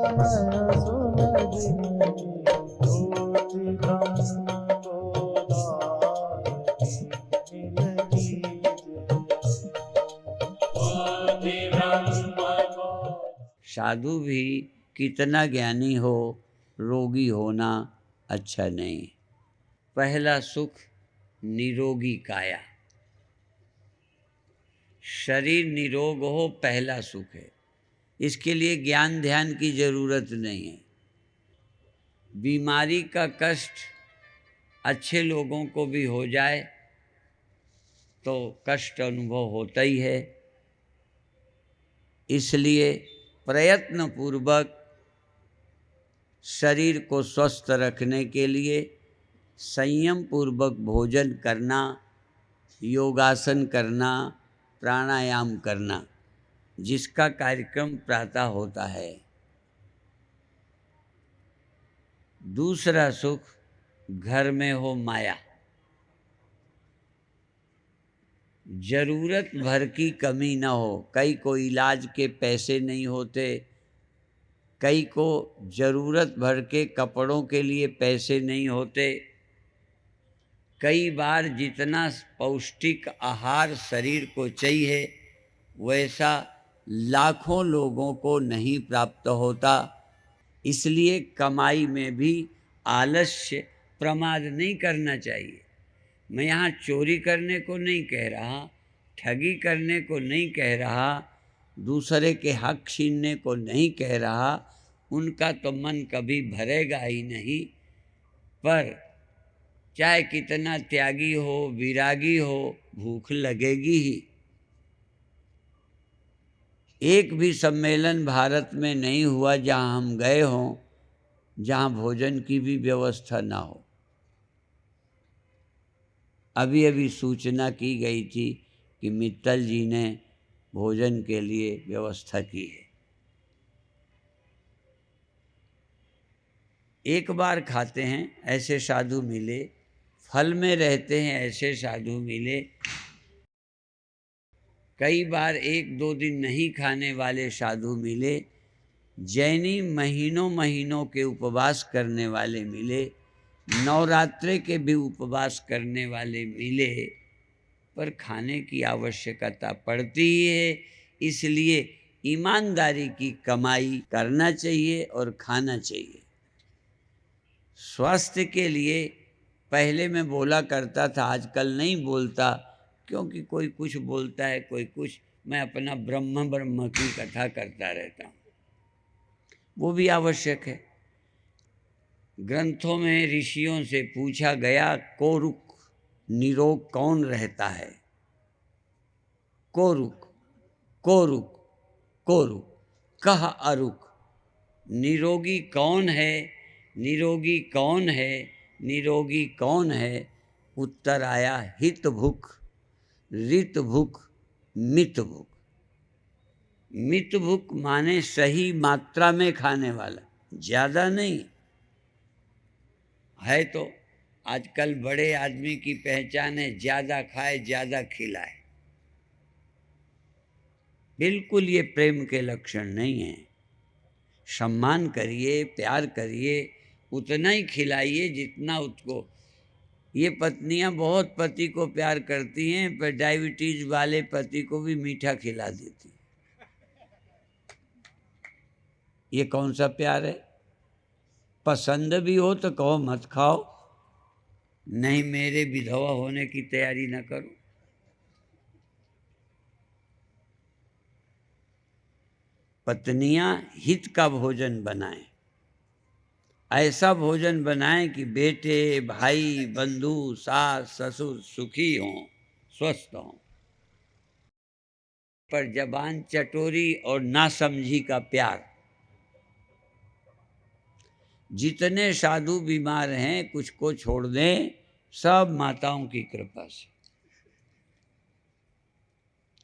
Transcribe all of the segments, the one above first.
नयन सुलगी ज्योति ब्रह्म को दारती मिलगी साधु भी कितना ज्ञानी हो, रोगी होना अच्छा नहीं। पहला सुख निरोगी काया, शरीर निरोग हो पहला सुख है। इसके लिए ज्ञान ध्यान की जरूरत नहीं है। बीमारी का कष्ट अच्छे लोगों को भी हो जाए तो कष्ट अनुभव होता ही है। इसलिए प्रयत्न पूर्वक शरीर को स्वस्थ रखने के लिए संयम पूर्वक भोजन करना, योगासन करना, प्राणायाम करना, जिसका कार्यक्रम प्रातः होता है। दूसरा सुख घर में हो माया, जरूरत भर की कमी न हो। कई को इलाज के पैसे नहीं होते, कई को जरूरत भर के कपड़ों के लिए पैसे नहीं होते, कई बार जितना पौष्टिक आहार शरीर को चाहिए वैसा लाखों लोगों को नहीं प्राप्त होता। इसलिए कमाई में भी आलस्य, प्रमाद नहीं करना चाहिए। मैं यहाँ चोरी करने को नहीं कह रहा, ठगी करने को नहीं कह रहा, दूसरे के हक छीनने को नहीं कह रहा, उनका तो मन कभी भरेगा ही नहीं। पर चाहे कितना त्यागी हो, विरागी हो, भूख लगेगी ही। एक भी सम्मेलन भारत में नहीं हुआ जहाँ हम गए हों जहाँ भोजन की भी व्यवस्था ना हो। अभी अभी सूचना की गई थी कि मित्तल जी ने भोजन के लिए व्यवस्था की है। एक बार खाते हैं ऐसे साधु मिले, फल में रहते हैं ऐसे साधु मिले, कई बार एक दो दिन नहीं खाने वाले साधु मिले, जैनी महीनों महीनों के उपवास करने वाले मिले, नवरात्रे के भी उपवास करने वाले मिले, पर खाने की आवश्यकता पड़ती ही है। इसलिए ईमानदारी की कमाई करना चाहिए और खाना चाहिए। स्वास्थ्य के लिए पहले मैं बोला करता था, आजकल नहीं बोलता, क्योंकि कोई कुछ बोलता है, कोई कुछ। मैं अपना ब्रह्म ब्रह्म की कथा करता रहता हूँ, वो भी आवश्यक है। ग्रंथों में ऋषियों से पूछा गया, कोरुक निरोग कौन रहता है? कोरुक कोरुक कोरुक कह अरुक, निरोगी कौन है? निरोगी कौन है? निरोगी कौन है? उत्तर आया, हित भुक, रित भुक, मित भुक। मित भुक माने सही मात्रा में खाने वाला, ज्यादा नहीं है। तो आजकल बड़े आदमी की पहचान है ज्यादा खाए ज्यादा खिलाए। बिल्कुल ये प्रेम के लक्षण नहीं है। सम्मान करिए, प्यार करिए, उतना ही खिलाइए जितना उसको। ये पत्नियां बहुत पति को प्यार करती हैं, पर डायबिटीज वाले पति को भी मीठा खिला देती। ये कौन सा प्यार है? पसंद भी हो तो कहो मत खाओ, नहीं मेरे विधवा होने की तैयारी न करो। पत्नियां हित का भोजन बनाएं, ऐसा भोजन बनाएं कि बेटे, भाई, बंधु, सास, ससुर सुखी हों, स्वस्थ हों। पर जबान चटोरी और नासमझी का प्यार। जितने साधु बीमार हैं कुछ को छोड़ दें, सब माताओं की कृपा से।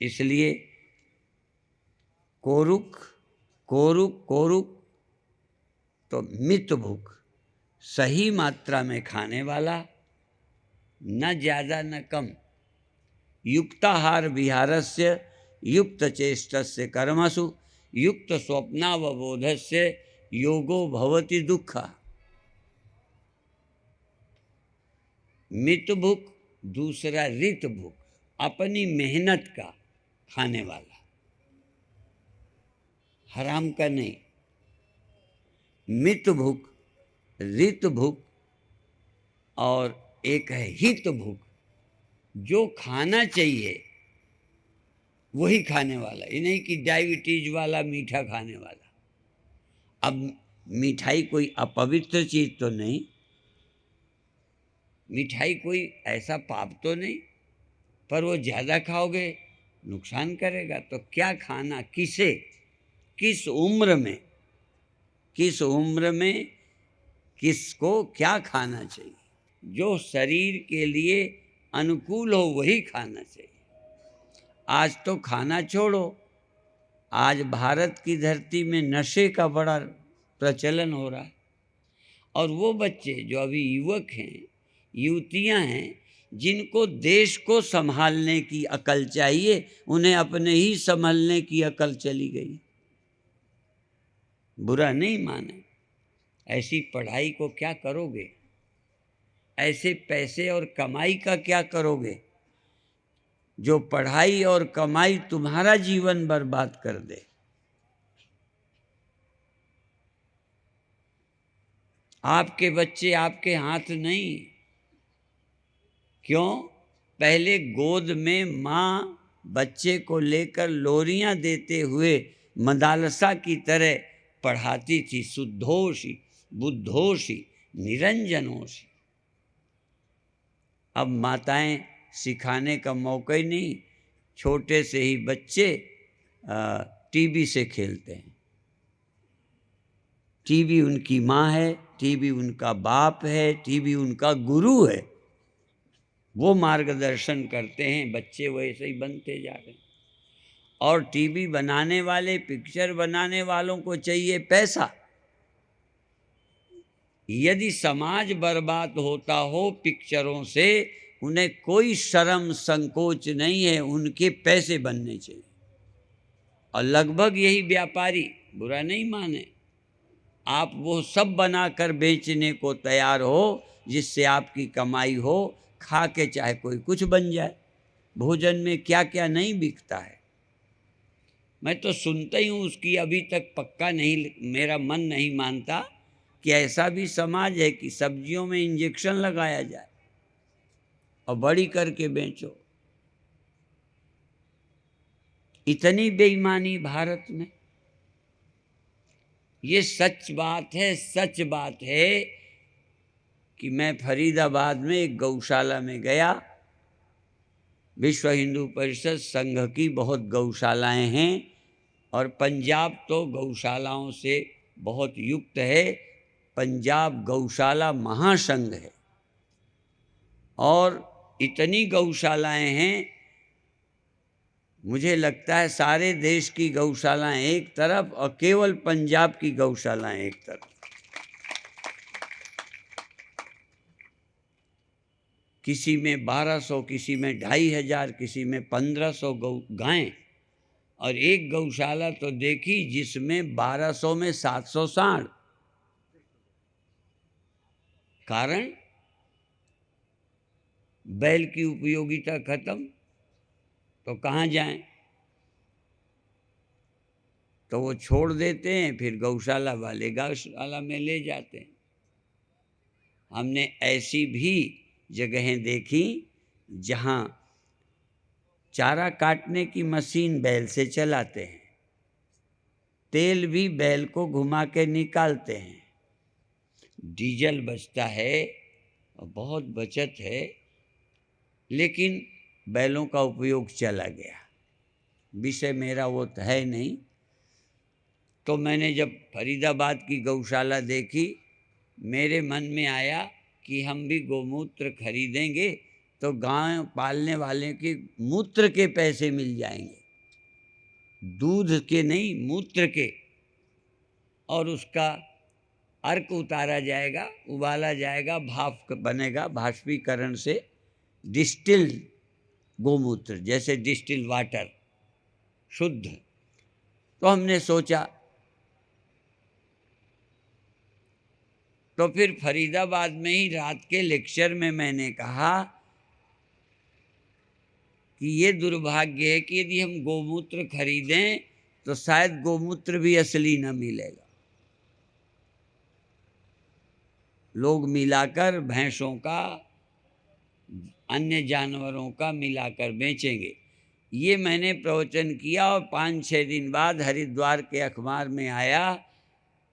इसलिए कोरुक कोरुक कोरुक तो मित भुक, सही मात्रा में खाने वाला, न ज्यादा न कम। युक्ताहार विहारस्य युक्त चेष्टस्य कर्मसु युक्त स्वप्नावबोधस्य योगो भवति दुःखा। मित भूख, दूसरा रित भूख, अपनी मेहनत का खाने वाला, हराम का नहीं। मित भूख, रित भूख, और एक है हित भूख, जो खाना चाहिए वही खाने वाला। ये नहीं कि डायबिटीज वाला मीठा खाने वाला। अब मिठाई कोई अपवित्र चीज तो नहीं, मिठाई कोई ऐसा पाप तो नहीं, पर वो ज़्यादा खाओगे नुकसान करेगा। तो क्या खाना, किसे, किस उम्र में, किस उम्र में किसको क्या खाना चाहिए, जो शरीर के लिए अनुकूल हो वही खाना चाहिए। आज तो खाना छोड़ो, आज भारत की धरती में नशे का बड़ा प्रचलन हो रहा है। और वो बच्चे जो अभी युवक हैं, युवतियां हैं, जिनको देश को संभालने की अकल चाहिए, उन्हें अपने ही संभालने की अकल चली गई। बुरा नहीं माने, ऐसी पढ़ाई को क्या करोगे, ऐसे पैसे और कमाई का क्या करोगे जो पढ़ाई और कमाई तुम्हारा जीवन बर्बाद कर दे। आपके बच्चे आपके हाथ नहीं। क्यों? पहले गोद में माँ बच्चे को लेकर लोरियां देते हुए मदालसा की तरह पढ़ाती थी, शुद्धोषी बुद्धोषी निरंजनोषी। अब माताएं सिखाने का मौका ही नहीं, छोटे से ही बच्चे टीवी से खेलते हैं। टीवी उनकी माँ है, टीवी उनका बाप है, टीवी उनका गुरु है। वो मार्गदर्शन करते हैं, बच्चे वैसे ही बनते जा रहे हैं। और टीवी बनाने वाले, पिक्चर बनाने वालों को चाहिए पैसा। यदि समाज बर्बाद होता हो पिक्चरों से, उन्हें कोई शर्म संकोच नहीं है, उनके पैसे बनने चाहिए। और लगभग यही व्यापारी, बुरा नहीं माने, आप वो सब बनाकर बेचने को तैयार हो जिससे आपकी कमाई हो, खा के चाहे कोई कुछ बन जाए। भोजन में क्या क्या नहीं बिकता है। मैं तो सुनता ही हूँ उसकी, अभी तक पक्का नहीं, मेरा मन नहीं मानता कि ऐसा भी समाज है कि सब्जियों में इंजेक्शन लगाया जाए और बड़ी करके बेचो। इतनी बेईमानी भारत में। ये सच बात है, सच बात है कि मैं फरीदाबाद में एक गौशाला में गया। विश्व हिंदू परिषद संघ की बहुत गौशालाएं हैं और पंजाब तो गौशालाओं से बहुत युक्त है। पंजाब गौशाला महासंघ है और इतनी गौशालाएं हैं, मुझे लगता है सारे देश की गौशालाएं एक तरफ और केवल पंजाब की गौशालाएं एक तरफ। किसी में 1200, किसी में 2500, किसी में 1500 गायें। और एक गौशाला तो देखी जिसमें 1200 में 700 सांड। कारण बैल की उपयोगिता खत्म, तो कहाँ जाएं? तो वो छोड़ देते हैं, फिर गौशाला वाले गौशाला में ले जाते हैं। हमने ऐसी भी जगहें देखी जहाँ चारा काटने की मशीन बैल से चलाते हैं, तेल भी बैल को घुमा के निकालते हैं, डीजल बचता है और बहुत बचत है, लेकिन बैलों का उपयोग चला गया। विषय मेरा वो है नहीं। तो मैंने जब फरीदाबाद की गौशाला देखी, मेरे मन में आया कि हम भी गोमूत्र खरीदेंगे तो गाय पालने वाले के मूत्र के पैसे मिल जाएंगे, दूध के नहीं, मूत्र के। और उसका अर्क उतारा जाएगा, उबाला जाएगा, भाप बनेगा, भाष्पीकरण से डिस्टिल्ड गोमूत्र, जैसे डिस्टिल वाटर, शुद्ध। तो हमने सोचा तो फिर फरीदाबाद में ही रात के लेक्चर में मैंने कहा कि ये दुर्भाग्य है कि यदि हम गोमूत्र खरीदें तो शायद गोमूत्र भी असली न मिलेगा। लोग मिलाकर भैंसों का, अन्य जानवरों का मिलाकर बेचेंगे। ये मैंने प्रवचन किया और 5-6 दिन बाद हरिद्वार के अखबार में आया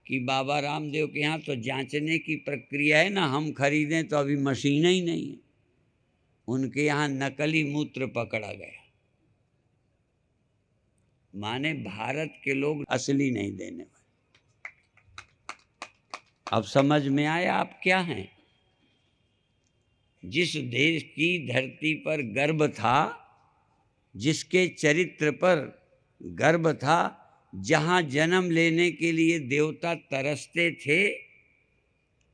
कि बाबा रामदेव के यहाँ तो जांचने की प्रक्रिया है ना, हम खरीदें तो अभी मशीन ही नहीं है। उनके यहाँ नकली मूत्र पकड़ा गया। माने भारत के लोग असली नहीं देने वाले। अब समझ में आया आप क्या हैं? जिस देश की धरती पर गर्व था, जिसके चरित्र पर गर्व था, जहाँ जन्म लेने के लिए देवता तरसते थे,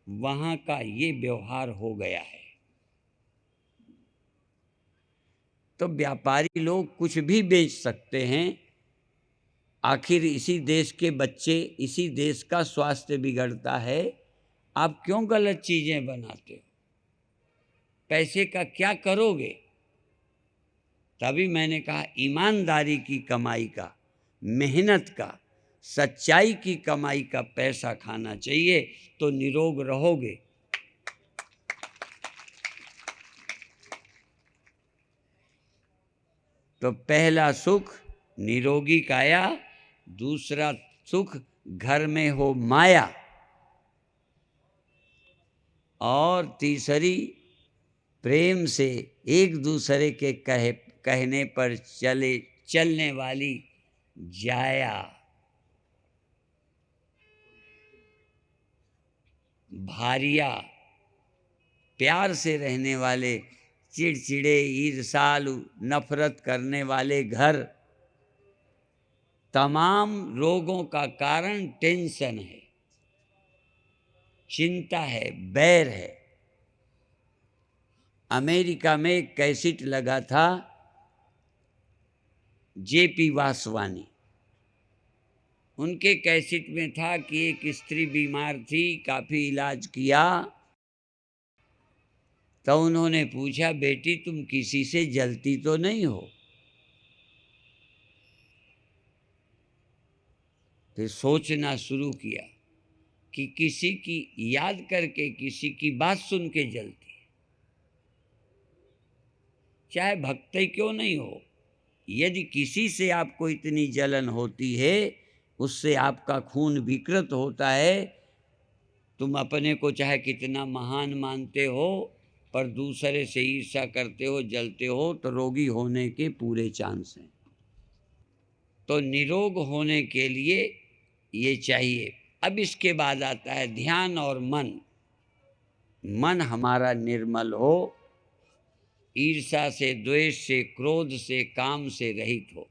वहाँ का ये व्यवहार हो गया है। तो व्यापारी लोग कुछ भी बेच सकते हैं। आखिर इसी देश के बच्चे, इसी देश का स्वास्थ्य बिगड़ता है। आप क्यों गलत चीजें बनाते हो? पैसे का क्या करोगे? तभी मैंने कहा ईमानदारी की कमाई का, मेहनत का, सच्चाई की कमाई का पैसा खाना चाहिए तो निरोग रहोगे। तो पहला सुख निरोगी काया, दूसरा सुख घर में हो माया, और तीसरी प्रेम से एक दूसरे के कहने पर चलने वाली जाया। भारिया, प्यार से रहने वाले, चिड़चिड़े, ईर्ष्यालु, नफरत करने वाले घर। तमाम रोगों का कारण टेंशन है, चिंता है, बैर है। अमेरिका में एक कैसेट लगा था जेपी वासवानी। उनके कैसेट में था कि एक स्त्री बीमार थी, काफी इलाज किया, तो उन्होंने पूछा, बेटी तुम किसी से जलती तो नहीं हो? फिर सोचना शुरू किया कि किसी की याद करके, किसी की बात सुन के जलती है, चाहे भक्त ही क्यों नहीं हो। यदि किसी से आपको इतनी जलन होती है, उससे आपका खून विकृत होता है, तुम अपने को चाहे कितना महान मानते हो, पर दूसरे से ईर्ष्या करते हो, जलते हो, तो रोगी होने के पूरे चांस हैं। तो निरोग होने के लिए ये चाहिए। अब इसके बाद आता है ध्यान और मन। मन हमारा निर्मल हो, ईर्ष्या से, द्वेष से, क्रोध से, काम से रहित हो।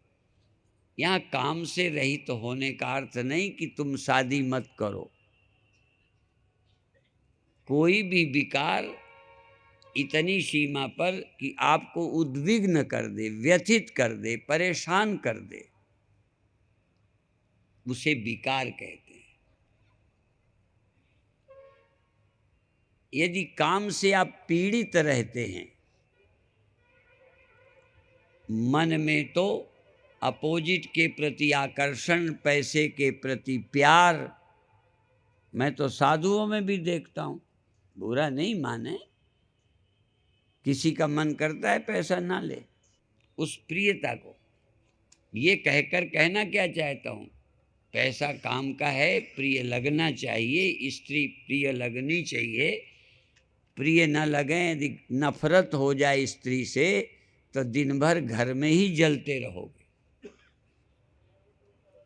यहाँ काम से रहित होने का अर्थ नहीं कि तुम शादी मत करो। कोई भी विकार इतनी सीमा पर कि आपको उद्विग्न कर दे, व्यथित कर दे, परेशान कर दे, उसे विकार कहते हैं। यदि काम से आप पीड़ित रहते हैं, मन में तो अपोजिट के प्रति आकर्षण, पैसे के प्रति प्यार। मैं तो साधुओं में भी देखता हूँ, बुरा नहीं माने, किसी का मन करता है पैसा ना ले। उस प्रियता को ये कहकर कहना क्या चाहता हूँ, पैसा काम का है, प्रिय लगना चाहिए, स्त्री प्रिय लगनी चाहिए। प्रिय न लगे, यदि नफरत हो जाए स्त्री से, तो दिन भर घर में ही जलते रहोगे।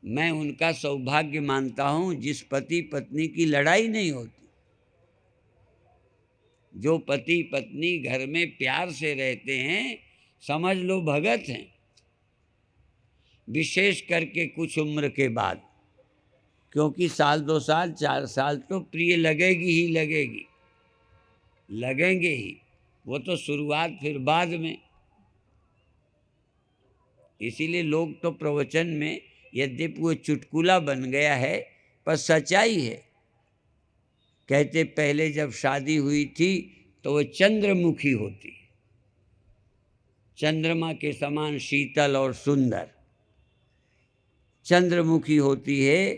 मैं उनका सौभाग्य मानता हूँ जिस पति पत्नी की लड़ाई नहीं होती, जो पति पत्नी घर में प्यार से रहते हैं, समझ लो भगत हैं। विशेष करके कुछ उम्र के बाद, क्योंकि 1 2 साल 4 साल तो प्रिय लगेगी ही लगेगी, लगेंगे ही, वो तो शुरुआत, फिर बाद में। इसीलिए लोग तो प्रवचन में, यद्यपि वो चुटकुला बन गया है, पर सच्चाई है। कहते पहले जब शादी हुई थी तो वो चंद्रमुखी होती, चंद्रमा के समान शीतल और सुंदर चंद्रमुखी होती है।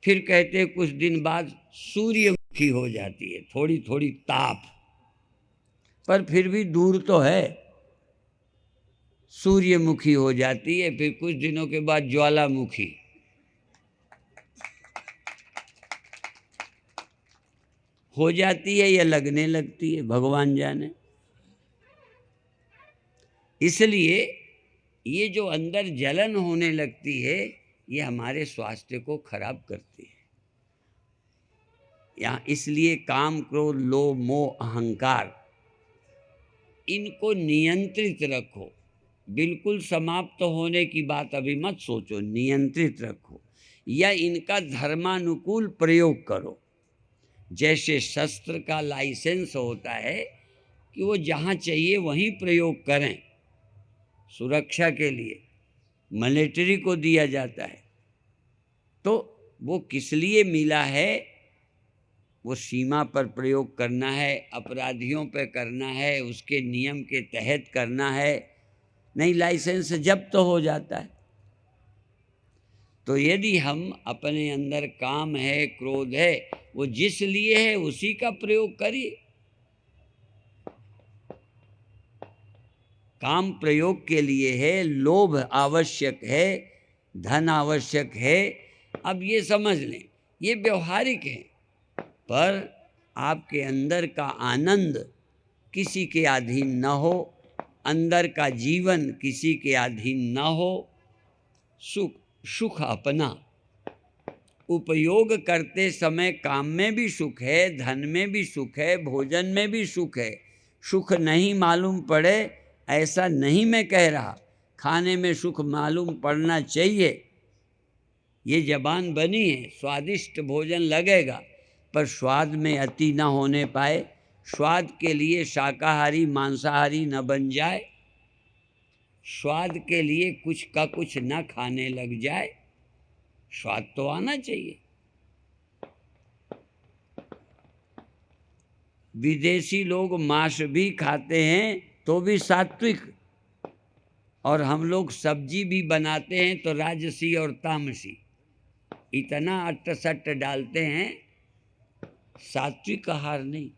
फिर कहते कुछ दिन बाद सूर्यमुखी हो जाती है, थोड़ी थोड़ी ताप, पर फिर भी दूर तो है, सूर्यमुखी हो जाती है। फिर कुछ दिनों के बाद ज्वालामुखी, हो जाती है या लगने लगती है, भगवान जाने। इसलिए ये जो अंदर जलन होने लगती है ये हमारे स्वास्थ्य को खराब करती है। या इसलिए काम, क्रोध, लोभ, मोह, अहंकार, इनको नियंत्रित रखो। बिल्कुल समाप्त होने की बात अभी मत सोचो, नियंत्रित रखो या इनका धर्मानुकूल प्रयोग करो। जैसे शस्त्र का लाइसेंस होता है कि वो जहाँ चाहिए वहीं प्रयोग करें, सुरक्षा के लिए मिलिट्री को दिया जाता है, तो वो किस लिए मिला है? वो सीमा पर प्रयोग करना है, अपराधियों पर करना है, उसके नियम के तहत करना है, नहीं लाइसेंस जब्त तो हो जाता है। तो यदि हम अपने अंदर काम है, क्रोध है, वो जिस लिए है उसी का प्रयोग करिए। काम प्रयोग के लिए है, लोभ आवश्यक है, धन आवश्यक है। अब ये समझ लें ये व्यवहारिक है, पर आपके अंदर का आनंद किसी के अधीन न हो, अंदर का जीवन किसी के अधीन न हो, सुख अपना। उपयोग करते समय काम में भी सुख है, धन में भी सुख है, भोजन में भी सुख है। सुख नहीं मालूम पड़े ऐसा नहीं मैं कह रहा, खाने में सुख मालूम पड़ना चाहिए। ये जबान बनी है, स्वादिष्ट भोजन लगेगा, पर स्वाद में अति न होने पाए। स्वाद के लिए शाकाहारी मांसाहारी न बन जाए, स्वाद के लिए कुछ का कुछ न खाने लग जाए। स्वाद तो आना चाहिए। विदेशी लोग मांस भी खाते हैं तो भी सात्विक, और हम लोग सब्जी भी बनाते हैं तो राजसी और तामसी, इतना अट्ट सट्ट डालते हैं, सात्विक आहार नहीं।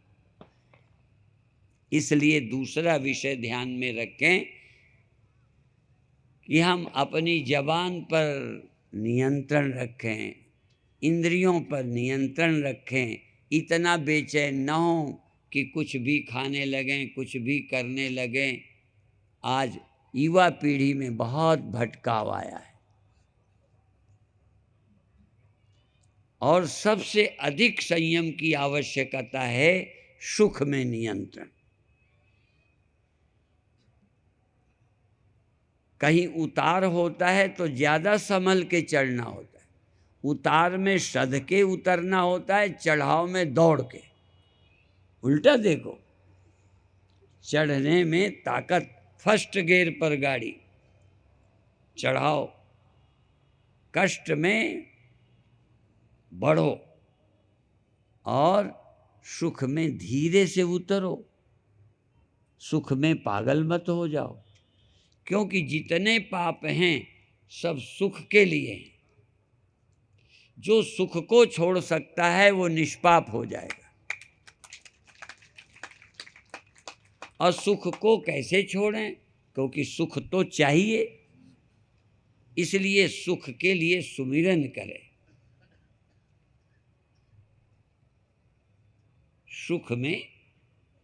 इसलिए दूसरा विषय ध्यान में रखें कि हम अपनी जबान पर नियंत्रण रखें, इंद्रियों पर नियंत्रण रखें, इतना बेचैन न हो कि कुछ भी खाने लगें, कुछ भी करने लगें। आज युवा पीढ़ी में बहुत भटकाव आया है, और सबसे अधिक संयम की आवश्यकता है सुख में नियंत्रण। कहीं उतार होता है तो ज़्यादा संभल के चढ़ना होता है, उतार में सध के उतरना होता है, चढ़ाव में दौड़ के। उल्टा देखो, चढ़ने में ताकत, फर्स्ट गियर पर गाड़ी, चढ़ाओ, कष्ट में बढ़ो, और सुख में धीरे से उतरो। सुख में पागल मत हो जाओ, क्योंकि जितने पाप हैं सब सुख के लिए हैं। जो सुख को छोड़ सकता है वो निष्पाप हो जाएगा। और सुख को कैसे छोड़ें? क्योंकि सुख तो चाहिए, इसलिए सुख के लिए सुमिरन करें। सुख में,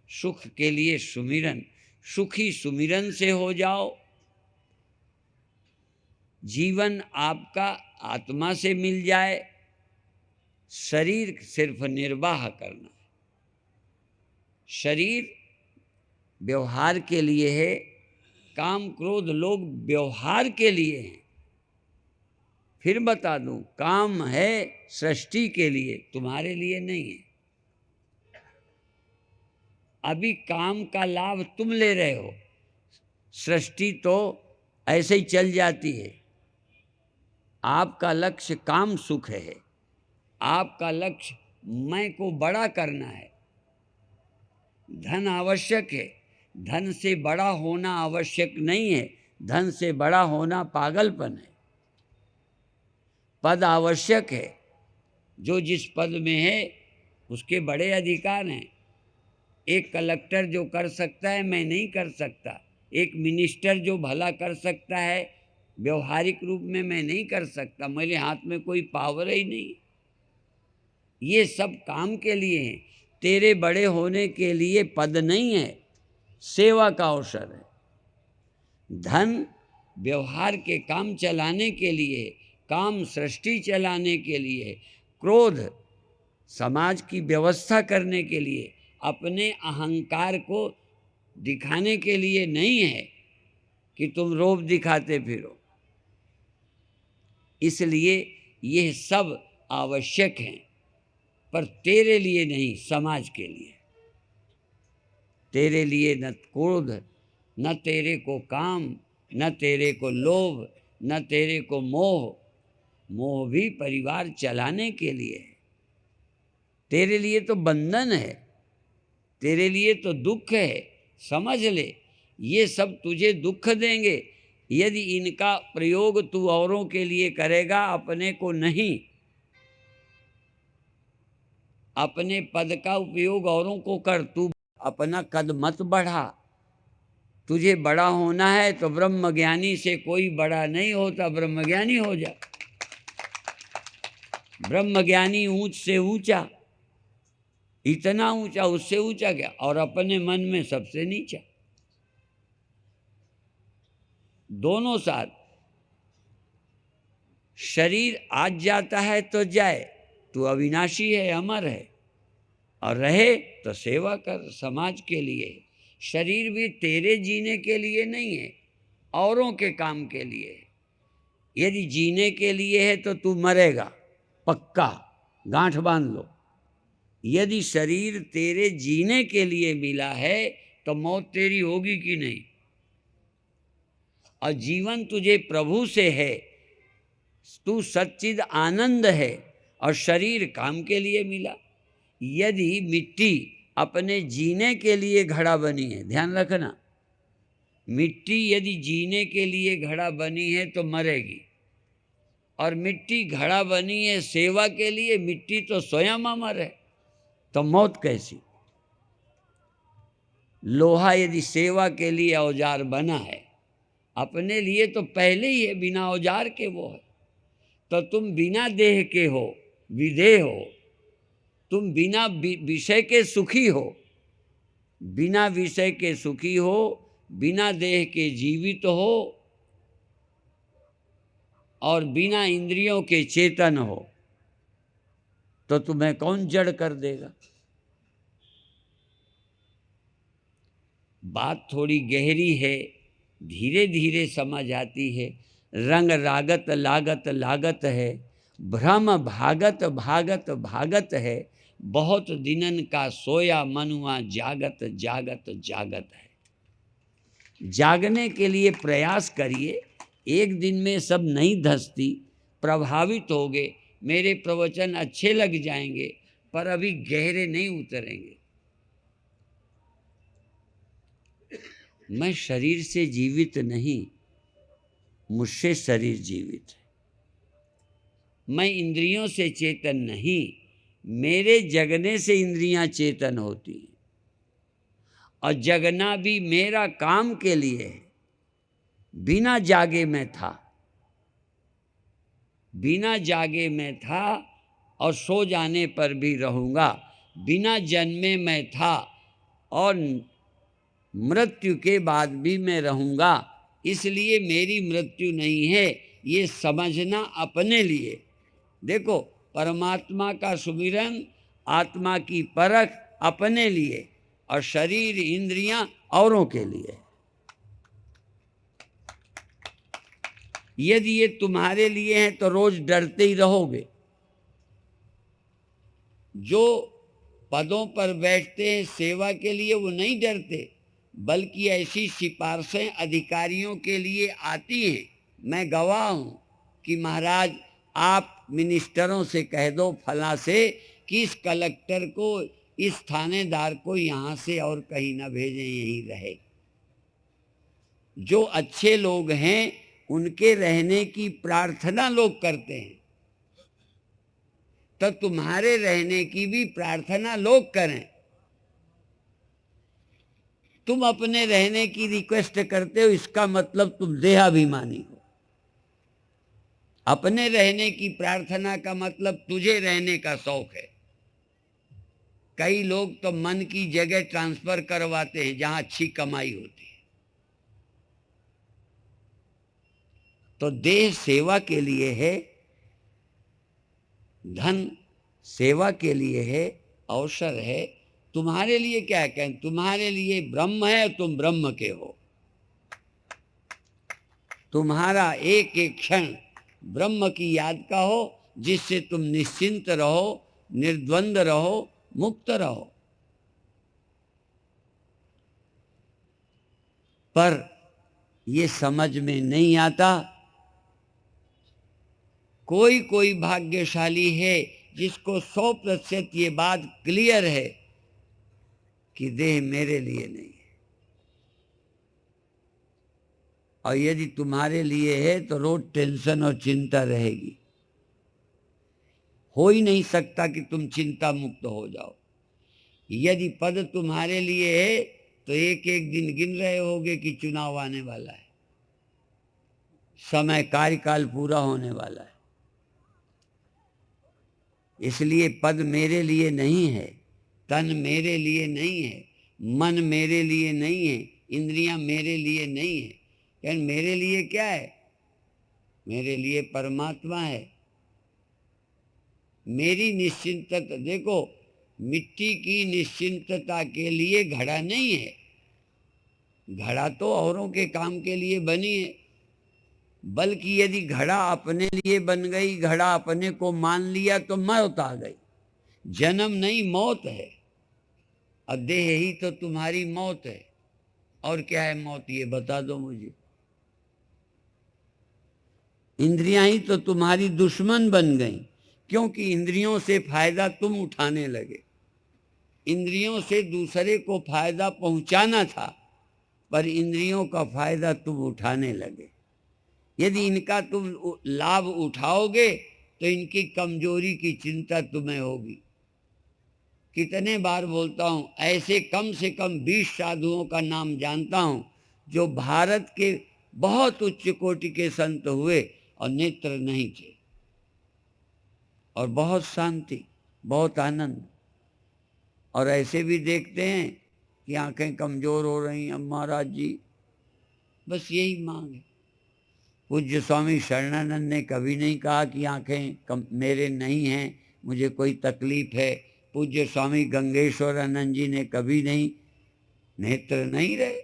सुख के लिए सुमिरन, सुखी सुमिरन से हो जाओ। जीवन आपका आत्मा से मिल जाए, शरीर सिर्फ निर्वाह करना। शरीर व्यवहार के लिए है, काम क्रोध लोग व्यवहार के लिए हैं। फिर बता दूं, काम है सृष्टि के लिए, तुम्हारे लिए नहीं है। अभी काम का लाभ तुम ले रहे हो, सृष्टि तो ऐसे ही चल जाती है। आपका लक्ष्य काम सुख है, आपका लक्ष्य मैं को बड़ा करना है। धन आवश्यक है, धन से बड़ा होना आवश्यक नहीं है। धन से बड़ा होना पागलपन है। पद आवश्यक है, जो जिस पद में है उसके बड़े अधिकार हैं। एक कलेक्टर जो कर सकता है मैं नहीं कर सकता, एक मिनिस्टर जो भला कर सकता है व्यवहारिक रूप में मैं नहीं कर सकता, मेरे हाथ में कोई पावर ही नहीं। ये सब काम के लिए हैं, तेरे बड़े होने के लिए पद नहीं है, सेवा का अवसर है। धन व्यवहार के काम चलाने के लिए, काम सृष्टि चलाने के लिए, क्रोध समाज की व्यवस्था करने के लिए, अपने अहंकार को दिखाने के लिए नहीं है कि तुम रोब दिखाते फिरो। इसलिए ये सब आवश्यक हैं, पर तेरे लिए नहीं, समाज के लिए। तेरे लिए न क्रोध, न तेरे को काम, न तेरे को लोभ, न तेरे को मोह। मोह भी परिवार चलाने के लिए है। तेरे लिए तो बंधन है, तेरे लिए तो दुख है। समझ ले, ये सब तुझे दुख देंगे यदि इनका प्रयोग तू औरों के लिए करेगा, अपने को नहीं। अपने पद का उपयोग औरों को कर, तू अपना कद मत बढ़ा। तुझे बड़ा होना है तो ब्रह्मज्ञानी से कोई बड़ा नहीं होता, ब्रह्मज्ञानी हो जा। ब्रह्मज्ञानी ऊंच से ऊंचा, इतना ऊंचा, उससे ऊंचा क्या, और अपने मन में सबसे नीचा। दोनों साथ। शरीर आज जाता है तो जाए, तू अविनाशी है, अमर है, और रहे तो सेवा कर समाज के लिए। शरीर भी तेरे जीने के लिए नहीं है, औरों के काम के लिए है। यदि जीने के लिए है तो तू मरेगा, पक्का, गांठ बांध लो। यदि शरीर तेरे जीने के लिए मिला है तो मौत तेरी होगी कि नहीं। और जीवन तुझे प्रभु से है, तू सच्चिद आनंद है, और शरीर काम के लिए मिला। यदि मिट्टी अपने जीने के लिए घड़ा बनी है, ध्यान रखना, मिट्टी यदि जीने के लिए घड़ा बनी है तो मरेगी, और मिट्टी घड़ा बनी है सेवा के लिए, मिट्टी तो स्वयं अमर है, तो मौत कैसी। लोहा यदि सेवा के लिए औजार बना है, अपने लिए तो पहले ही है, बिना औजार के वो है। तो तुम बिना देह के हो, विदेह हो। तुम बिना विषय के सुखी हो, बिना विषय के सुखी हो, बिना देह के जीवित हो, और बिना इंद्रियों के चेतन हो, तो तुम्हें कौन जड़ कर देगा। बात थोड़ी गहरी है, धीरे धीरे समझ आती है। रंग रागत लागत लागत है, भ्रम भागत भागत भागत है। बहुत दिनन का सोया मनुआ जागत जागत जागत है। जागने के लिए प्रयास करिए, एक दिन में सब नहीं धंसती। प्रभावित होगे, मेरे प्रवचन अच्छे लग जाएंगे, पर अभी गहरे नहीं उतरेंगे। मैं शरीर से जीवित नहीं, मुझसे शरीर जीवित है। मैं इंद्रियों से चेतन नहीं, मेरे जगने से इंद्रियां चेतन होती हैं, और जगना भी मेरा काम के लिए है। बिना जागे मैं था, बिना जागे मैं था, और सो जाने पर भी रहूँगा। बिना जन्मे मैं था, और मृत्यु के बाद भी मैं रहूँगा। इसलिए मेरी मृत्यु नहीं है, ये समझना अपने लिए। देखो, परमात्मा का सुमिरन, आत्मा की परख अपने लिए, और शरीर इंद्रियां औरों के लिए। यदि ये तुम्हारे लिए हैं तो रोज डरते ही रहोगे। जो पदों पर बैठते हैं सेवा के लिए, वो नहीं डरते, बल्कि ऐसी सिफारिशें अधिकारियों के लिए आती हैं। मैं गवाह हूँ कि महाराज आप मिनिस्टरों से कह दो फला से कि इस कलेक्टर को, इस थानेदार को यहाँ से और कहीं ना भेजें, यहीं रहे। जो अच्छे लोग हैं उनके रहने की प्रार्थना लोग करते हैं, तो तुम्हारे रहने की भी प्रार्थना लोग करें। तुम अपने रहने की रिक्वेस्ट करते हो, इसका मतलब तुम देहाभिमानी हो। अपने रहने की प्रार्थना का मतलब तुझे रहने का शौक है। कई लोग तो मन की जगह ट्रांसफर करवाते हैं जहां अच्छी कमाई होती है। तो देह सेवा के लिए है, धन सेवा के लिए है, अवसर है। तुम्हारे लिए क्या कहें, तुम्हारे लिए ब्रह्म है, तुम ब्रह्म के हो। तुम्हारा एक एक क्षण ब्रह्म की याद का हो, जिससे तुम निश्चिंत रहो, निर्द्वंद रहो, मुक्त रहो। पर ये समझ में नहीं आता। कोई कोई भाग्यशाली है जिसको 100% ये बात क्लियर है कि देह मेरे लिए नहीं है। और यदि तुम्हारे लिए है तो रोज टेंशन और चिंता रहेगी। हो ही नहीं सकता कि तुम चिंता मुक्त हो जाओ। यदि पद तुम्हारे लिए है तो एक एक दिन गिन रहे होगे कि चुनाव आने वाला है, समय कार्यकाल पूरा होने वाला है। इसलिए पद मेरे लिए नहीं है, तन मेरे लिए नहीं है, मन मेरे लिए नहीं है, इंद्रियां मेरे लिए नहीं है। यानी मेरे लिए क्या है? मेरे लिए परमात्मा है। मेरी निश्चिंतता, देखो, मिट्टी की निश्चिंतता के लिए घड़ा नहीं है। घड़ा तो औरों के काम के लिए बनी है। बल्कि यदि घड़ा अपने लिए बन गई, घड़ा अपने को मान लिया, तो मौत आ गई। जन्म नहीं, मौत है। और देह ही तो तुम्हारी मौत है। और क्या है मौत, ये बता दो मुझे। इंद्रियां ही तो तुम्हारी दुश्मन बन गई, क्योंकि इंद्रियों से फायदा तुम उठाने लगे। इंद्रियों से दूसरे को फायदा पहुंचाना था, पर इंद्रियों का फायदा तुम उठाने लगे। यदि इनका तुम लाभ उठाओगे तो इनकी कमजोरी की चिंता तुम्हें होगी। कितने बार बोलता हूं, ऐसे कम से कम 20 साधुओं का नाम जानता हूं जो भारत के बहुत उच्च कोटि के संत हुए और नेत्र नहीं थे, और बहुत शांति, बहुत आनंद। और ऐसे भी देखते हैं कि आंखें कमजोर हो रही हैं, महाराज जी बस यही मांग है। पूज्य स्वामी शरणानंद ने कभी नहीं कहा कि आंखें मेरे नहीं हैं, मुझे कोई तकलीफ है। पूज्य स्वामी गंगेश्वरानंद जी ने कभी नहीं, नेत्र नहीं रहे,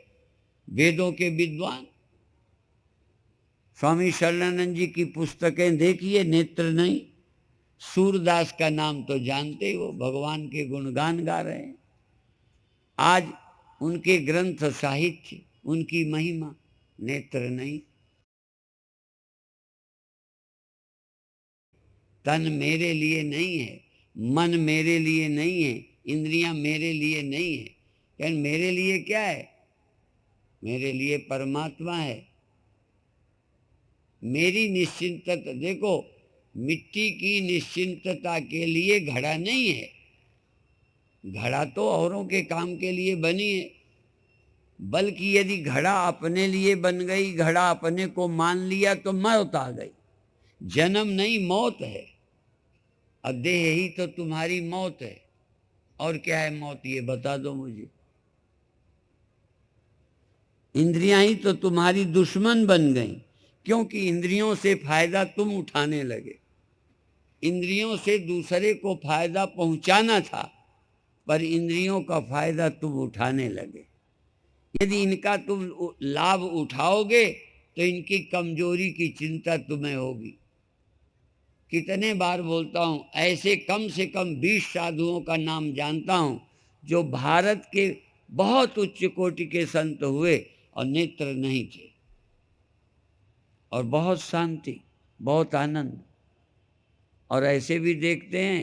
वेदों के विद्वान। स्वामी शरणानंद जी की पुस्तकें देखिए, नेत्र नहीं। सूरदास का नाम तो जानते हो, भगवान के गुणगान गा रहे हैं। आज उनके ग्रंथ, साहित्य, उनकी महिमा, नेत्र नहीं। तन मेरे लिए नहीं है, मन मेरे लिए नहीं है, इंद्रियां मेरे लिए नहीं है। यानी मेरे लिए क्या है? मेरे लिए परमात्मा है। मेरी निश्चिंतता, देखो, मिट्टी की निश्चिंतता के लिए घड़ा नहीं है। घड़ा तो औरों के काम के लिए बनी है। बल्कि यदि घड़ा अपने लिए बन गई, घड़ा अपने को मान लिया, तो मौत आ गई। जन्म नहीं, मौत है। और देह ही तो तुम्हारी मौत है। और क्या है मौत, ये बता दो मुझे। इंद्रियां ही तो तुम्हारी दुश्मन बन गई, क्योंकि इंद्रियों से फायदा तुम उठाने लगे। इंद्रियों से दूसरे को फायदा पहुंचाना था, पर इंद्रियों का फायदा तुम उठाने लगे। यदि इनका तुम लाभ उठाओगे तो इनकी कमजोरी की चिंता तुम्हें होगी। कितने बार बोलता हूं, ऐसे कम से कम 20 साधुओं का नाम जानता हूं जो भारत के बहुत उच्च कोटि के संत हुए और नेत्र नहीं थे, और बहुत शांति, बहुत आनंद। और ऐसे भी देखते हैं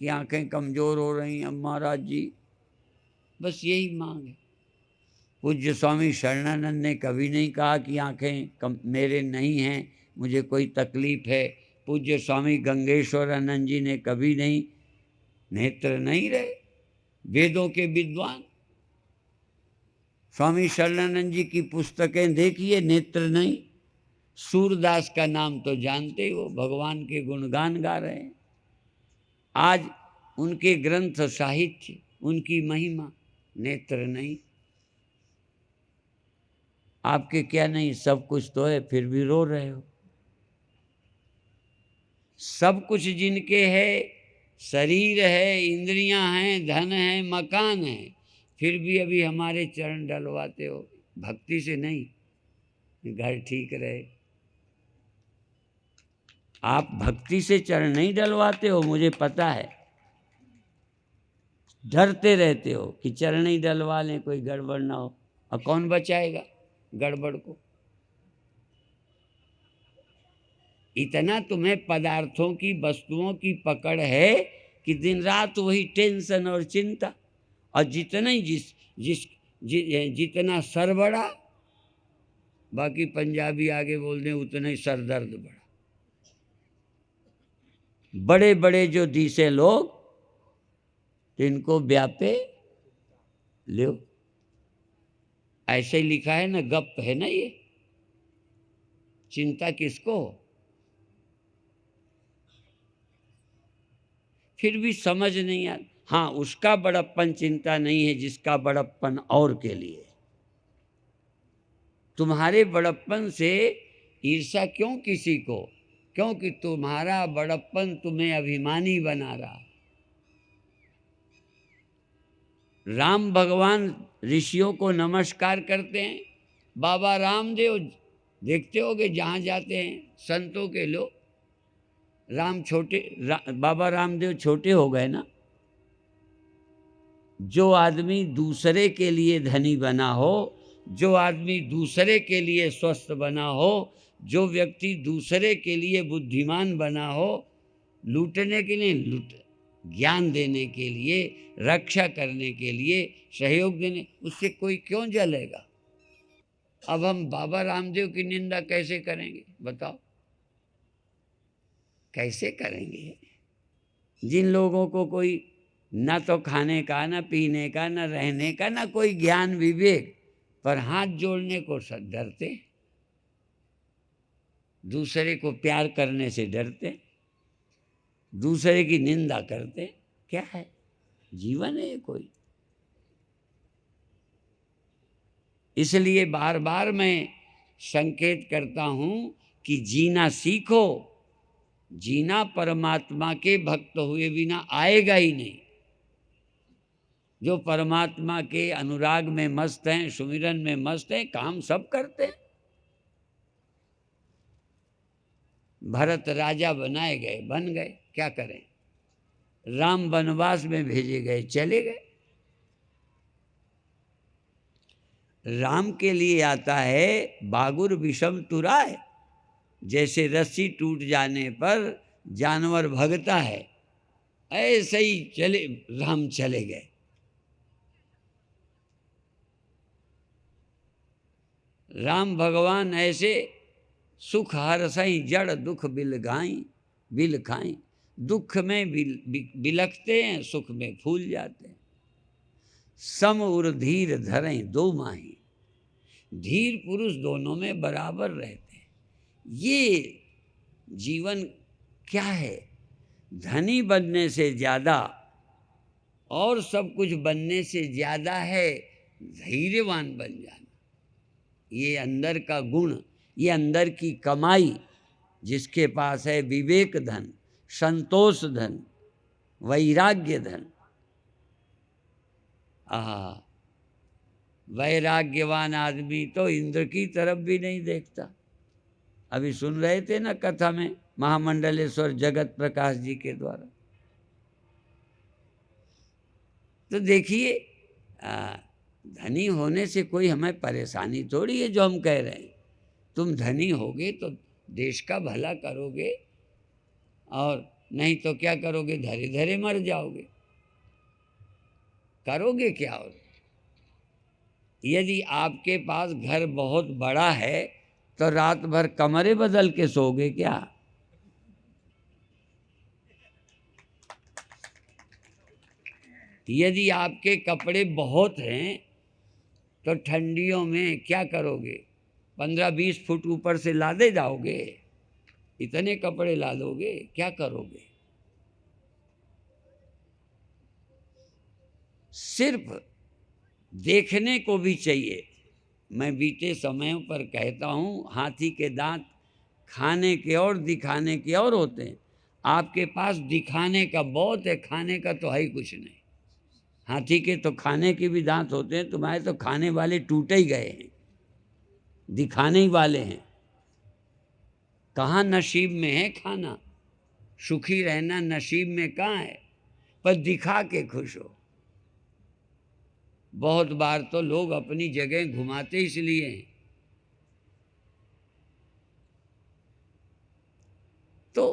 कि आंखें कमज़ोर हो रही हैं, अब महाराज जी बस यही मांग है। पूज्य स्वामी शरणानंद ने कभी नहीं कहा कि आंखें मेरे नहीं हैं, मुझे कोई तकलीफ है। पूज्य स्वामी गंगेश्वरानंद जी ने कभी नहीं, नेत्र नहीं रहे, वेदों के विद्वान। स्वामी शरणानंद जी की पुस्तकें देखिए, नेत्र नहीं। सूरदास का नाम तो जानते हो, भगवान के गुणगान गा रहे हैं। आज उनके ग्रंथ, साहित्य, उनकी महिमा, नेत्र नहीं। आपके क्या नहीं, सब कुछ तो है, फिर भी रो रहे हो। सब कुछ जिनके है, शरीर है, इंद्रियां हैं, धन है, मकान है, फिर भी अभी हमारे चरण डलवाते हो। भक्ति से नहीं, घर ठीक रहे। आप भक्ति से चरण नहीं डलवाते हो, मुझे पता है। डरते रहते हो कि चरण ही डलवा लें, कोई गड़बड़ ना हो। और कौन बचाएगा गड़बड़ को? इतना तुम्हें पदार्थों की, वस्तुओं की पकड़ है कि दिन रात वही टेंशन और चिंता। और जितना ही जितना सर बड़ा, बाकी पंजाबी आगे बोल दें, उतना ही सर दर्द बड़ा। बड़े बड़े जो दिसे लोग, इनको व्यापे लो, ऐसे ही लिखा है ना, गप है ना ये। चिंता किसको? फिर भी समझ नहीं आता। हाँ, उसका बड़प्पन चिंता नहीं है जिसका बड़प्पन और के लिए। तुम्हारे बड़प्पन से ईर्ष्या क्यों किसी को? क्योंकि तुम्हारा बड़प्पन तुम्हें अभिमानी बना रहा। राम भगवान ऋषियों को नमस्कार करते हैं। बाबा रामदेव देखते होगे जहाँ जाते हैं संतों के लोग, बाबा रामदेव छोटे हो गए ना। जो आदमी दूसरे के लिए धनी बना हो, जो आदमी दूसरे के लिए स्वस्थ बना हो, जो व्यक्ति दूसरे के लिए बुद्धिमान बना हो, लूटने के लिए ज्ञान देने के लिए, रक्षा करने के लिए, सहयोग देने, उससे कोई क्यों जलेगा? अब हम बाबा रामदेव की निंदा कैसे करेंगे बताओ? कैसे करेंगे? जिन लोगों को कोई ना तो खाने का, ना पीने का, ना रहने का, ना कोई ज्ञान विवेक, पर हाथ जोड़ने को सब डरते, दूसरे को प्यार करने से डरते, दूसरे की निंदा करते। क्या है जीवन है कोई? इसलिए बार बार मैं संकेत करता हूं कि जीना सीखो। जीना परमात्मा के भक्त हुए बिना आएगा ही नहीं। जो परमात्मा के अनुराग में मस्त हैं, सुमिरन में मस्त हैं, काम सब करते हैं। भरत राजा बनाए गए, बन गए, क्या करें? राम वनवास में भेजे गए, चले गए। राम के लिए आता है बागुर विषम तुराय। जैसे रस्सी टूट जाने पर जानवर भगता है, ऐसे ही राम चले गए। राम भगवान ऐसे सुख हरसई जड़ दुख बिल खाई। दुख में बिलखते हैं, सुख में फूल जाते हैं। सम उर धीर धरें दो माही। धीर पुरुष दोनों में बराबर रहते हैं। ये जीवन क्या है? धनी बनने से ज़्यादा और सब कुछ बनने से ज़्यादा है धैर्यवान बन जाना। ये अंदर का गुण, ये अंदर की कमाई, जिसके पास है विवेक धन, संतोष धन, वैराग्य धन। वैराग्यवान आदमी तो इंद्र की तरफ भी नहीं देखता। अभी सुन रहे थे ना कथा में महामंडलेश्वर जगत प्रकाश जी के द्वारा। तो देखिए, धनी होने से कोई हमें परेशानी थोड़ी है। जो हम कह रहे हैं, तुम धनी होगे तो देश का भला करोगे और नहीं तो क्या करोगे, धरे धरे मर जाओगे। करोगे क्या? और यदि आपके पास घर बहुत बड़ा है तो रात भर कमरे बदल के सोओगे क्या? यदि आपके कपड़े बहुत हैं तो ठंडियों में क्या करोगे? 15-20 फुट ऊपर से लादे जाओगे? इतने कपड़े ला दोगे? क्या करोगे? सिर्फ देखने को भी चाहिए। मैं बीते समयों पर कहता हूँ, हाथी के दांत खाने के और दिखाने के और होते हैं। आपके पास दिखाने का बहुत है, खाने का तो है ही कुछ नहीं। हाथी के तो खाने के भी दांत होते हैं, तुम्हारे तो खाने वाले टूटे ही गए हैं, दिखाने ही वाले हैं। कहाँ नसीब में है खाना? सुखी रहना नसीब में कहाँ है? पर दिखा के खुश हो। बहुत बार तो लोग अपनी जगह घुमाते इसलिए हैं। तो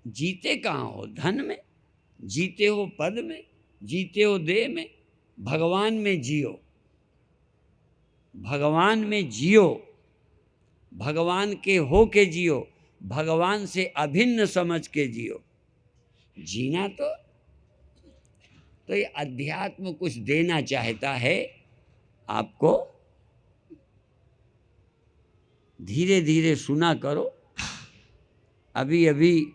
जीते कहाँ हो? धन में जीते हो, पद में जीते हो, देह में। भगवान में जियो, भगवान में जियो, भगवान के हो के जियो, भगवान से अभिन्न समझ के जियो। जीना तो ये अध्यात्म कुछ देना चाहता है आपको। धीरे धीरे सुना करो। अभी अभी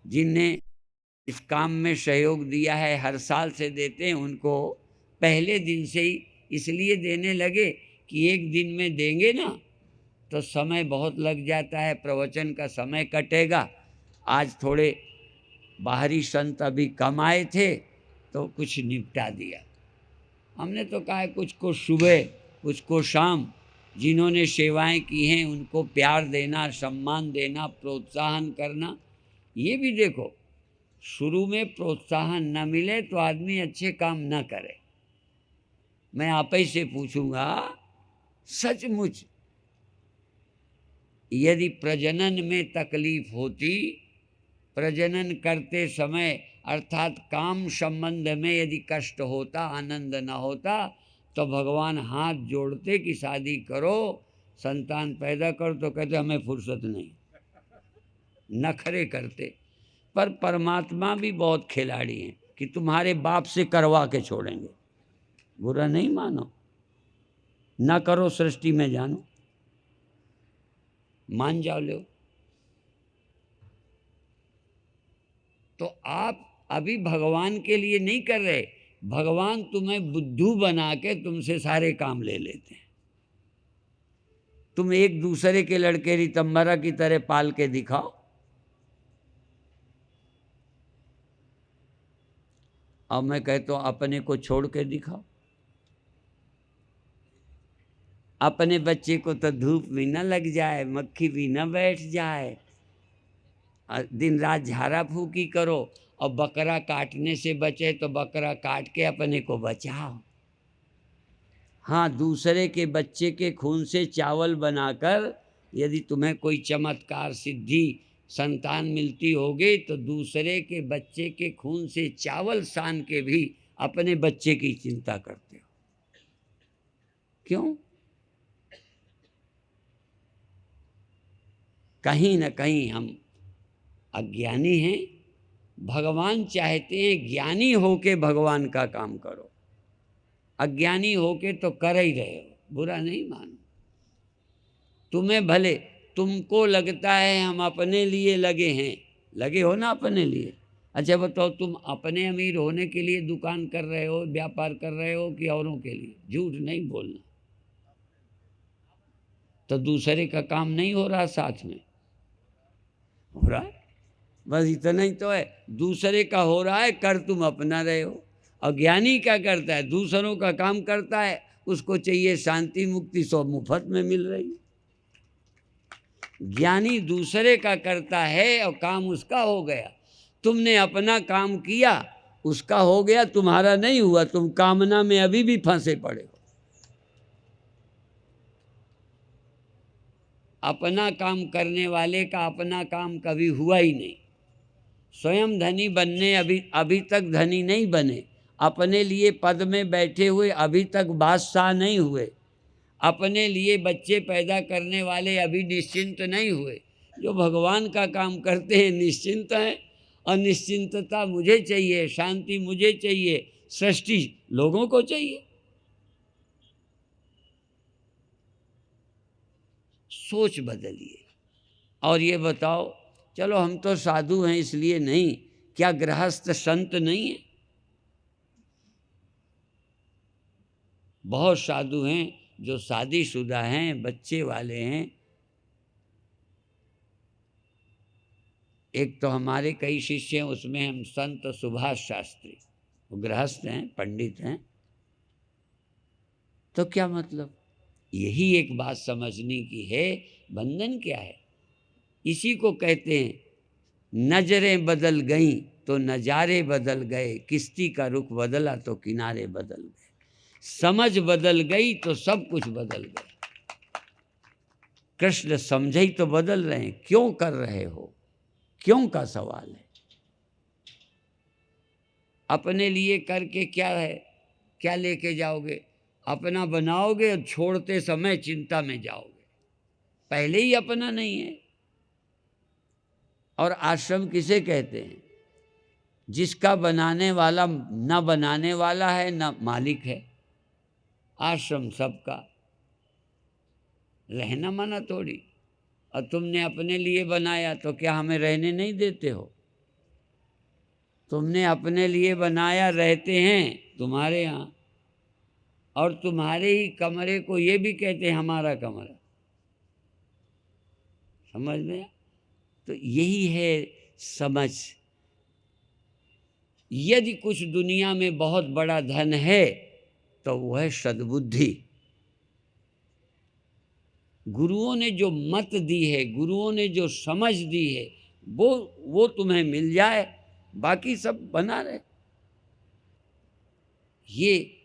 जिनने इस काम में सहयोग दिया है, हर साल से देते हैं, उनको पहले दिन से ही इसलिए देने लगे कि एक दिन में देंगे ना तो समय बहुत लग जाता है, प्रवचन का समय कटेगा। आज थोड़े बाहरी संत अभी कम आए थे तो कुछ निपटा दिया। हमने तो कहा है कुछ को सुबह, कुछ को शाम। जिन्होंने सेवाएं की हैं उनको प्यार देना, सम्मान देना, प्रोत्साहन करना। ये भी देखो, शुरू में प्रोत्साहन न मिले तो आदमी अच्छे काम न करे। मैं आप ही से पूछूंगा, सचमुच यदि प्रजनन में तकलीफ होती, प्रजनन करते समय अर्थात काम संबंध में यदि कष्ट होता, आनंद न होता, तो भगवान हाथ जोड़ते कि शादी करो, संतान पैदा करो, तो कहते हमें फुर्सत नहीं, नखरे करते। पर परमात्मा भी बहुत खिलाड़ी हैं कि तुम्हारे बाप से करवा के छोड़ेंगे। बुरा नहीं मानो, ना करो सृष्टि में जानो, मान जाओ लो। तो आप अभी भगवान के लिए नहीं कर रहे, भगवान तुम्हें बुद्धू बना के तुमसे सारे काम ले लेते हैं। तुम एक दूसरे के लड़के रितंबरा की तरह पाल के दिखाओ। अब मैं कहता हूं अपने को छोड़ के दिखाओ। अपने बच्चे को तो धूप भी न लग जाए, मक्खी भी न बैठ जाए, दिन रात झाड़ा फूकी करो, और बकरा काटने से बचे तो बकरा काट के अपने को बचाओ। हाँ, दूसरे के बच्चे के खून से चावल बनाकर यदि तुम्हें कोई चमत्कार सिद्धि संतान मिलती होगी तो दूसरे के बच्चे के खून से चावल सान के भी अपने बच्चे की चिंता करते हो। क्यों? कहीं न कहीं हम अज्ञानी हैं। भगवान चाहते हैं ज्ञानी होके भगवान का काम करो, अज्ञानी होके तो कर ही रहे हो। बुरा नहीं मानो। तुम्हें भले, तुमको लगता है हम अपने लिए लगे हैं, लगे हो ना अपने लिए। अच्छा बताओ, तुम अपने अमीर होने के लिए दुकान कर रहे हो, व्यापार कर रहे हो कि औरों के लिए? झूठ नहीं बोलना। तो दूसरे का काम नहीं हो रहा, साथ में हो रहा है। बस इतना ही तो है, दूसरे का हो रहा है, कर तुम अपना रहे हो। अज्ञानी क्या करता है? दूसरों का काम करता है, उसको चाहिए शांति मुक्ति, सब मुफ्त में मिल रही है। ज्ञानी दूसरे का करता है और काम उसका हो गया। तुमने अपना काम किया, उसका हो गया, तुम्हारा नहीं हुआ। तुम कामना में अभी भी फंसे पड़े हो। अपना काम करने वाले का अपना काम कभी हुआ ही नहीं। स्वयं धनी बनने अभी तक धनी नहीं बने, अपने लिए पद में बैठे हुए अभी तक बादशाह नहीं हुए, अपने लिए बच्चे पैदा करने वाले अभी निश्चिंत नहीं हुए। जो भगवान का काम करते हैं निश्चिंत हैं, और निश्चिंतता मुझे चाहिए, शांति मुझे चाहिए, सृष्टि लोगों को चाहिए। सोच बदलिए। और ये बताओ, चलो हम तो साधु हैं इसलिए नहीं, क्या गृहस्थ संत नहीं है? बहुत साधु हैं जो शादीशुदा हैं, बच्चे वाले हैं। एक तो हमारे कई शिष्य हैं, उसमें हम संत सुभाष शास्त्री, वो गृहस्थ हैं, पंडित हैं। तो क्या मतलब? यही एक बात समझने की है, बंधन क्या है। इसी को कहते हैं नजरें बदल गईं तो नजारे बदल गए, किश्ती का रुख बदला तो किनारे बदल गए, समझ बदल गई तो सब कुछ बदल गया। कृष्ण समझे ही तो बदल रहे हैं। क्यों कर रहे हो, क्यों का सवाल है। अपने लिए करके क्या है, क्या लेके जाओगे? अपना बनाओगे और छोड़ते समय चिंता में जाओगे, पहले ही अपना नहीं है। और आश्रम किसे कहते हैं? जिसका बनाने वाला न बनाने वाला है न मालिक है। आश्रम सबका, रहना मना थोड़ी। और तुमने अपने लिए बनाया तो क्या हमें रहने नहीं देते हो? तुमने अपने लिए बनाया, रहते हैं तुम्हारे यहाँ, और तुम्हारे ही कमरे को ये भी कहते हैं हमारा कमरा। समझ में? तो यही है समझ। यदि कुछ दुनिया में बहुत बड़ा धन है तो वो है सद्बुद्धि। गुरुओं ने जो मत दी है, गुरुओं ने जो समझ दी है, वो तुम्हें मिल जाए, बाकी सब बना रहे।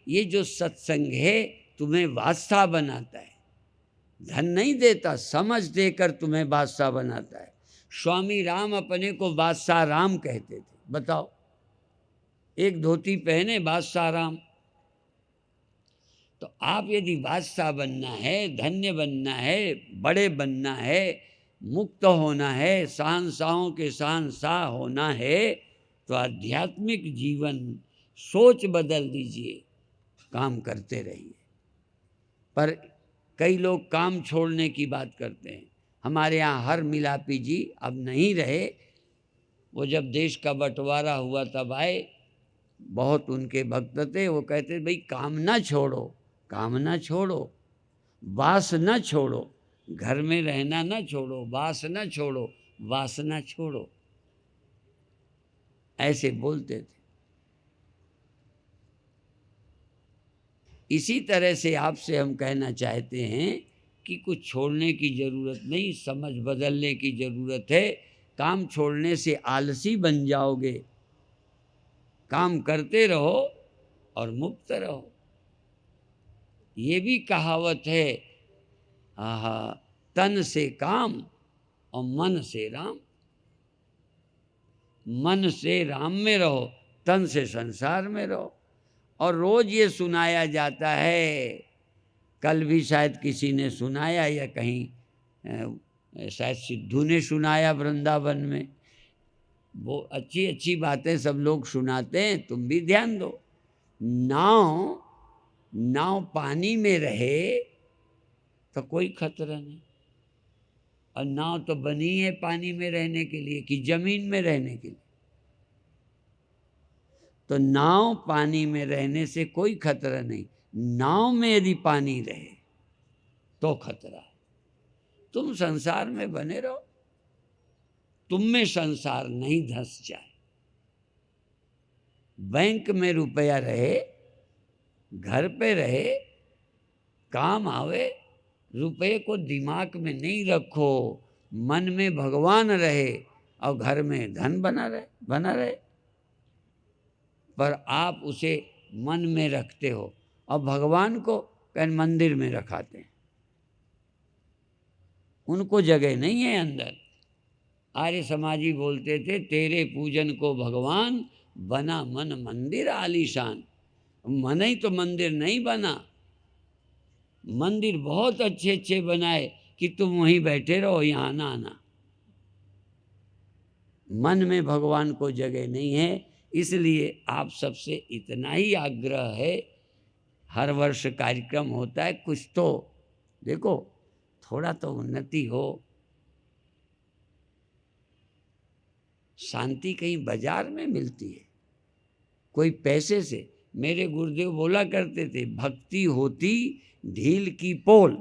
ये जो सत्संग है तुम्हें बादशाह बनाता है, धन नहीं देता, समझ देकर तुम्हें बादशाह बनाता है। स्वामी राम अपने को बादशाह राम कहते थे। बताओ, एक धोती पहने बादशाह राम। तो आप यदि बादशाह बनना है, धन्य बनना है, बड़े बनना है, मुक्त होना है, शहंशाहों के शहंशाह होना है, तो आध्यात्मिक जीवन, सोच बदल दीजिए, काम करते रहिए। पर कई लोग काम छोड़ने की बात करते हैं। हमारे यहाँ हर मिलापी जी अब नहीं रहे, वो जब देश का बंटवारा हुआ तब आए, बहुत उनके भक्त थे। वो कहते भाई काम ना छोड़ो, काम ना छोड़ो, वास ना छोड़ो, घर में रहना ना छोड़ो, वास ना छोड़ो, वासना छोड़ो, ऐसे बोलते थे। इसी तरह से आपसे हम कहना चाहते हैं कि कुछ छोड़ने की ज़रूरत नहीं, समझ बदलने की ज़रूरत है। काम छोड़ने से आलसी बन जाओगे, काम करते रहो और मुक्त रहो। ये भी कहावत है, आहा, तन से काम और मन से राम। मन से राम में रहो, तन से संसार में रहो। और रोज ये सुनाया जाता है, कल भी शायद किसी ने सुनाया, या कहीं शायद सिद्धू ने सुनाया वृंदावन में। वो अच्छी अच्छी बातें सब लोग सुनाते हैं, तुम भी ध्यान दो। नाव पानी में रहे तो कोई खतरा नहीं, और नाव तो बनी है पानी में रहने के लिए कि जमीन में रहने के लिए। तो नाव पानी में रहने से कोई खतरा नहीं, नाव में यदि पानी रहे तो खतरा है। तुम संसार में बने रहो, तुम में संसार नहीं धंस जाए। बैंक में रुपया रहे, घर पे रहे, काम आवे, रुपये को दिमाग में नहीं रखो, मन में भगवान रहे और घर में धन बना रहे। पर आप उसे मन में रखते हो और भगवान को कहीं मंदिर में रखाते हैं। उनको जगह नहीं है अंदर। आर्य समाजी बोलते थे, तेरे पूजन को भगवान, बना मन मंदिर आलीशान। मन ही तो मंदिर नहीं बना, मंदिर बहुत अच्छे अच्छे बनाए कि तुम वहीं बैठे रहो, यहाँ ना आना। मन में भगवान को जगह नहीं है। इसलिए आप सबसे इतना ही आग्रह है, हर वर्ष कार्यक्रम होता है, कुछ तो देखो, थोड़ा तो उन्नति हो। शांति कहीं बाजार में मिलती है, कोई पैसे से। मेरे गुरुदेव बोला करते थे, भक्ति होती ढील की पोल।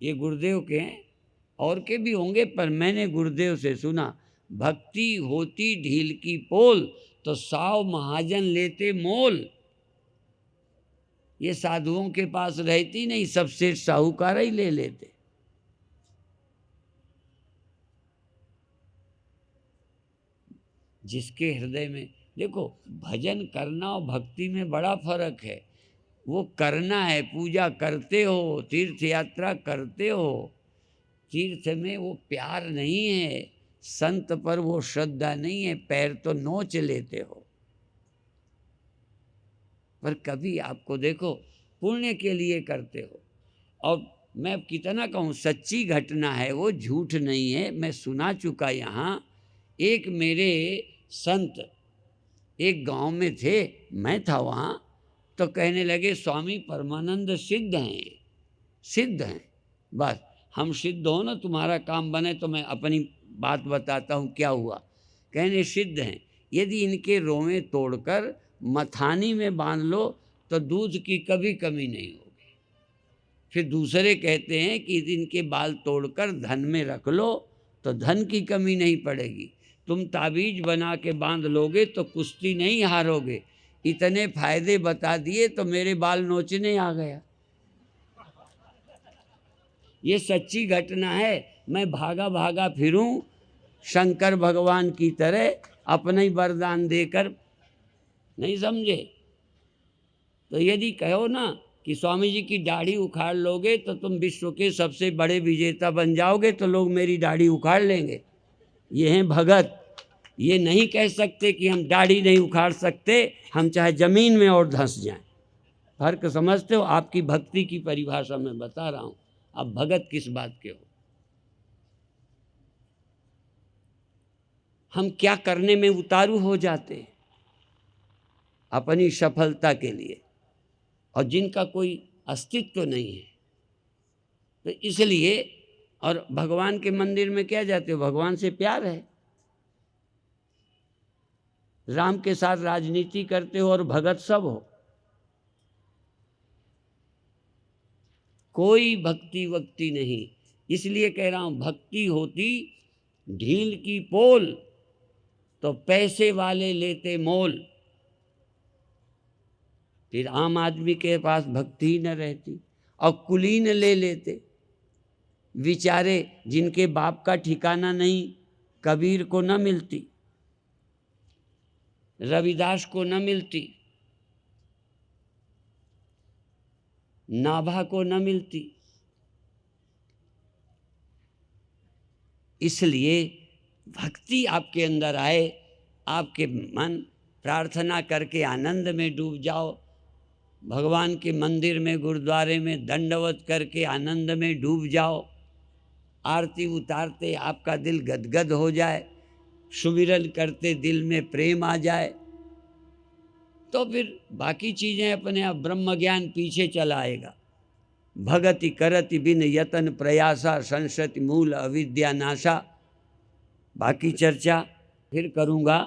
ये गुरुदेव के हैं, और के भी होंगे, पर मैंने गुरुदेव से सुना, भक्ति होती ढील की पोल, तो 100 महाजन लेते मोल। ये साधुओं के पास रहती नहीं, सब सेठ साहूकार ही ले लेते। जिसके हृदय में, देखो, भजन करना और भक्ति में बड़ा फर्क है। वो करना है, पूजा करते हो, तीर्थ यात्रा करते हो, तीर्थ में वो प्यार नहीं है, संत पर वो श्रद्धा नहीं है, पैर तो नोच लेते हो। पर कभी आपको देखो, पुण्य के लिए करते हो। और मैं कितना कहूँ, सच्ची घटना है वो, झूठ नहीं है, मैं सुना चुका। यहाँ एक मेरे संत एक गांव में थे, मैं था वहाँ, तो कहने लगे, स्वामी परमानंद सिद्ध हैं, सिद्ध हैं, बस हम सिद्ध हो ना, तुम्हारा काम बने। तो मैं अपनी बात बताता हूँ क्या हुआ। कहने सिद्ध हैं, यदि इनके रोवे तोड़कर मथानी में बांध लो तो दूध की कभी कमी नहीं होगी। फिर दूसरे कहते हैं कि यदि इनके बाल तोड़कर धन में रख लो तो धन की कमी नहीं पड़ेगी। तुम ताबीज बना के बांध लोगे तो कुश्ती नहीं हारोगे। इतने फायदे बता दिए तो मेरे बाल नोचने आ गया। ये सच्ची घटना है। मैं भागा भागा फिरूं शंकर भगवान की तरह, अपना ही वरदान देकर, नहीं समझे? तो यदि कहो ना कि स्वामी जी की दाढ़ी उखाड़ लोगे तो तुम विश्व के सबसे बड़े विजेता बन जाओगे, तो लोग मेरी दाढ़ी उखाड़ लेंगे। ये हैं भगत। ये नहीं कह सकते कि हम दाढ़ी नहीं उखाड़ सकते, हम चाहे जमीन में और धंस जाएं। फर्क समझते हो? आपकी भक्ति की परिभाषा में बता रहा हूं। अब भगत किस बात के हो? हम क्या करने में उतारू हो जाते हैं अपनी सफलता के लिए, और जिनका कोई अस्तित्व नहीं है। तो इसलिए, और भगवान के मंदिर में क्या जाते हो? भगवान से प्यार है। राम के साथ राजनीति करते हो और भगत सब हो। कोई भक्ति वक्ति नहीं। इसलिए कह रहा हूं, भक्ति होती ढील की पोल, तो पैसे वाले लेते मोल। फिर आम आदमी के पास भक्ति ही न रहती, और कुलीन ले लेते। बेचारे जिनके बाप का ठिकाना नहीं, कबीर को न मिलती, रविदास को न मिलती, नाभा को न मिलती। इसलिए भक्ति आपके अंदर आए, आपके मन प्रार्थना करके आनंद में डूब जाओ। भगवान के मंदिर में, गुरुद्वारे में दंडवत करके आनंद में डूब जाओ। आरती उतारते आपका दिल गदगद हो जाए, सुमिरन करते दिल में प्रेम आ जाए, तो फिर बाकी चीज़ें अपने आप ब्रह्म ज्ञान पीछे चला आएगा। भगति करति बिन यतन प्रयासा, संसति मूल अविद्या नाशा। बाकी चर्चा फिर करूँगा।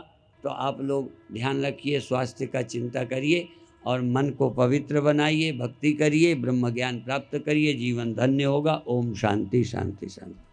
तो आप लोग ध्यान रखिए, स्वास्थ्य का चिंता करिए और मन को पवित्र बनाइए, भक्ति करिए, ब्रह्म ज्ञान प्राप्त करिए, जीवन धन्य होगा। ओम शांति शांति शांति।